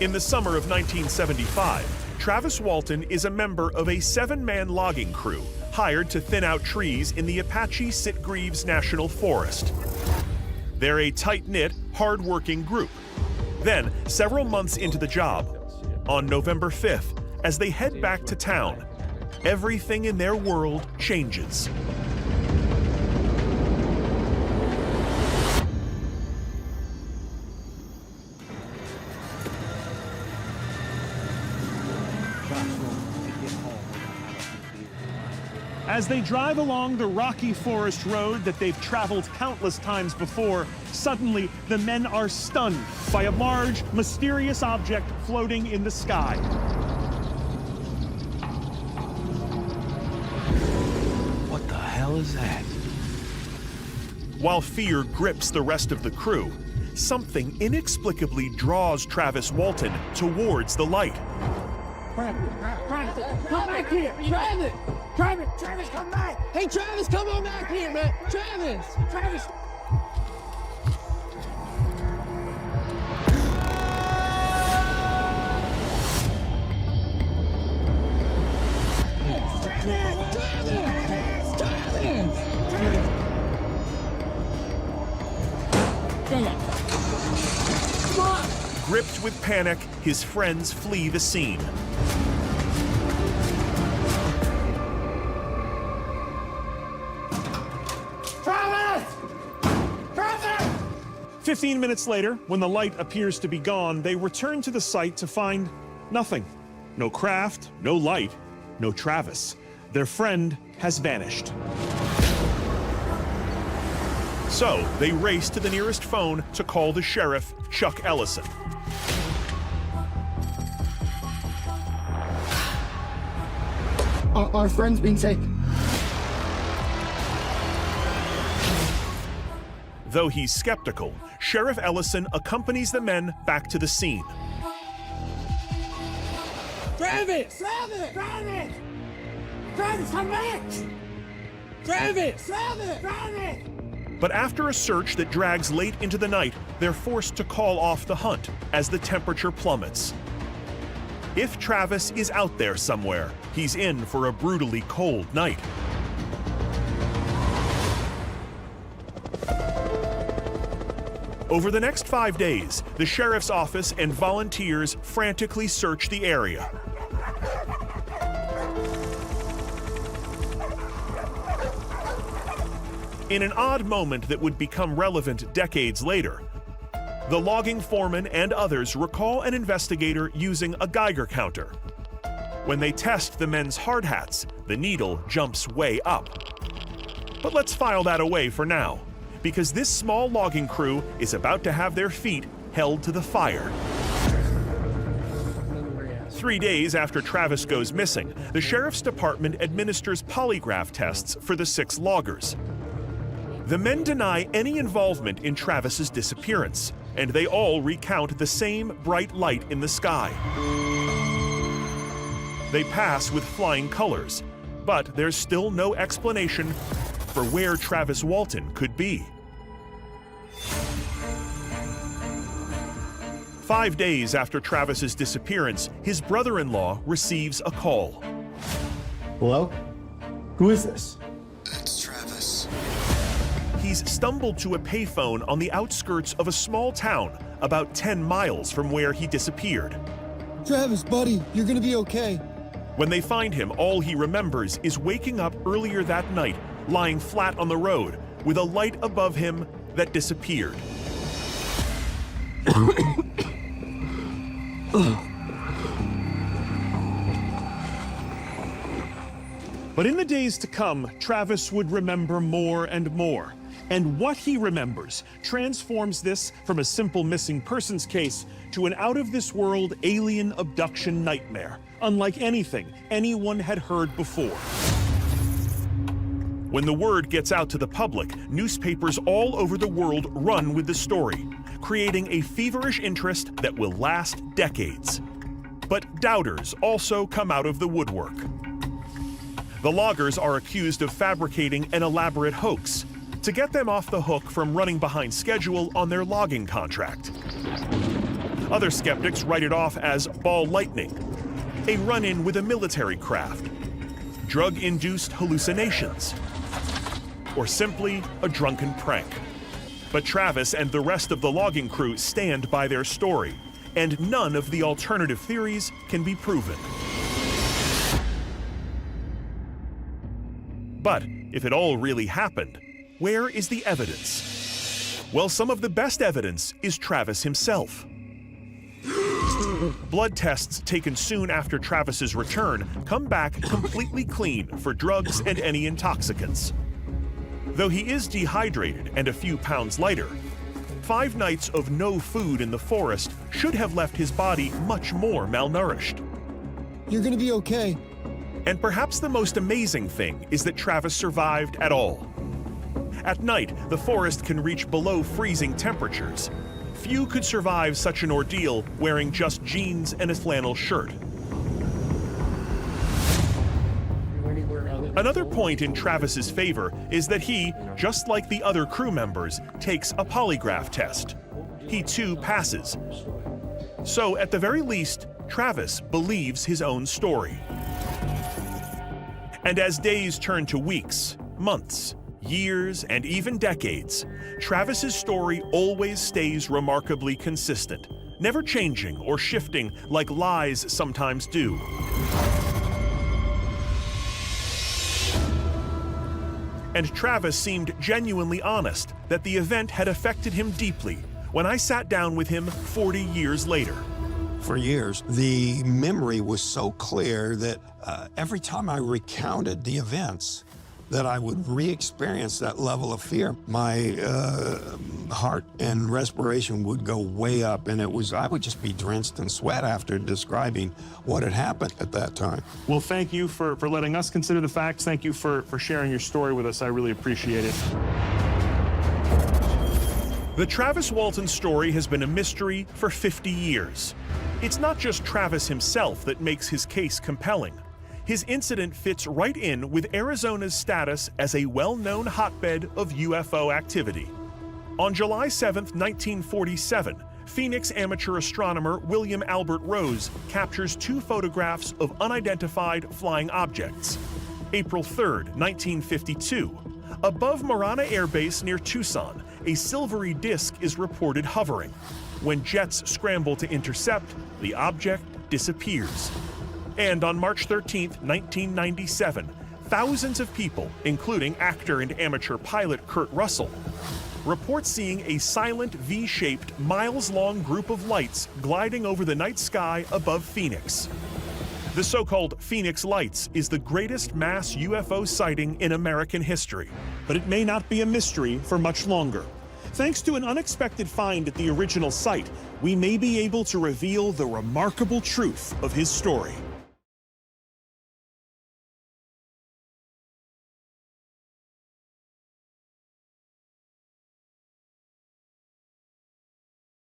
In the summer of 1975, Travis Walton is a member of a 7-man logging crew hired to thin out trees in the Apache Sitgreaves National Forest. They're a tight-knit, hard-working group. Then, several months into the job, on November 5th, as they head back to town, everything in their world changes. As they drive along the rocky forest road that they've traveled countless times before, suddenly the men are stunned by a large, mysterious object floating in the sky. What the hell is that? While fear grips the rest of the crew, something inexplicably draws Travis Walton towards the light. Travis, come back here! Travis, come back! Hey, Travis, come on back here, man! Travis! Come on! Gripped with panic, his friends flee the scene. Travis! 15 minutes later, when the light appears to be gone, they return to the site to find nothing. No craft, no light, no Travis. Their friend has vanished. So they race to the nearest phone to call the sheriff, Chuck Ellison. Our friend's been taken. Though he's skeptical, Sheriff Ellison accompanies the men back to the scene. Travis, come back! Travis! But after a search that drags late into the night, they're forced to call off the hunt as the temperature plummets. If Travis is out there somewhere, he's in for a brutally cold night. Over the next 5 days, the sheriff's office and volunteers frantically search the area. In an odd moment that would become relevant decades later, the logging foreman and others recall an investigator using a Geiger counter. When they test the men's hard hats, the needle jumps way up. But let's file that away for now, because this small logging crew is about to have their feet held to the fire. 3 days after Travis goes missing, the sheriff's department administers polygraph tests for the 6 loggers. The men deny any involvement in Travis's disappearance, and they all recount the same bright light in the sky. They pass with flying colors, but there's still no explanation for where Travis Walton could be. 5 days after Travis's disappearance, his brother-in-law receives a call. Hello? Who is this? It's Travis. He's stumbled to a payphone on the outskirts of a small town about 10 miles from where he disappeared. Travis, buddy, you're gonna be okay. When they find him, all he remembers is waking up earlier that night, lying flat on the road, with a light above him that disappeared. But in the days to come, Travis would remember more and more. And what he remembers transforms this from a simple missing persons case to an out-of-this-world alien abduction nightmare, unlike anything anyone had heard before. When the word gets out to the public, newspapers all over the world run with the story, creating a feverish interest that will last decades. But doubters also come out of the woodwork. The loggers are accused of fabricating an elaborate hoax to get them off the hook from running behind schedule on their logging contract. Other skeptics write it off as ball lightning, a run-in with a military craft, drug-induced hallucinations, or simply a drunken prank. But Travis and the rest of the logging crew stand by their story, and none of the alternative theories can be proven. But if it all really happened, where is the evidence? Well, some of the best evidence is Travis himself. Blood tests taken soon after Travis's return come back completely clean for drugs and any intoxicants. Though he is dehydrated and a few pounds lighter, 5 nights of no food in the forest should have left his body much more malnourished. You're gonna be okay. And perhaps the most amazing thing is that Travis survived at all. At night, the forest can reach below freezing temperatures. Few could survive such an ordeal wearing just jeans and a flannel shirt. Another point in Travis's favor is that he, just like the other crew members, takes a polygraph test. He too passes. So at the very least, Travis believes his own story. And as days turn to weeks, months, years, and even decades, Travis's story always stays remarkably consistent, never changing or shifting like lies sometimes do. And Travis seemed genuinely honest that the event had affected him deeply when I sat down with him 40 years later. For years, the memory was so clear that every time I recounted the events, that I would re-experience that level of fear. My heart and respiration would go way up, and I would just be drenched in sweat after describing what had happened at that time. Well, thank you for letting us consider the facts. Thank you for sharing your story with us. I really appreciate it. The Travis Walton story has been a mystery for 50 years. It's not just Travis himself that makes his case compelling. His incident fits right in with Arizona's status as a well-known hotbed of UFO activity. On July 7, 1947, Phoenix amateur astronomer William Albert Rose captures 2 photographs of unidentified flying objects. April 3, 1952, above Marana Air Base near Tucson, a silvery disk is reported hovering. When jets scramble to intercept, the object disappears. And on March 13, 1997, thousands of people, including actor and amateur pilot Kurt Russell, report seeing a silent V-shaped, miles-long group of lights gliding over the night sky above Phoenix. The so-called Phoenix Lights is the greatest mass UFO sighting in American history, but it may not be a mystery for much longer. Thanks to an unexpected find at the original site, we may be able to reveal the remarkable truth of his story.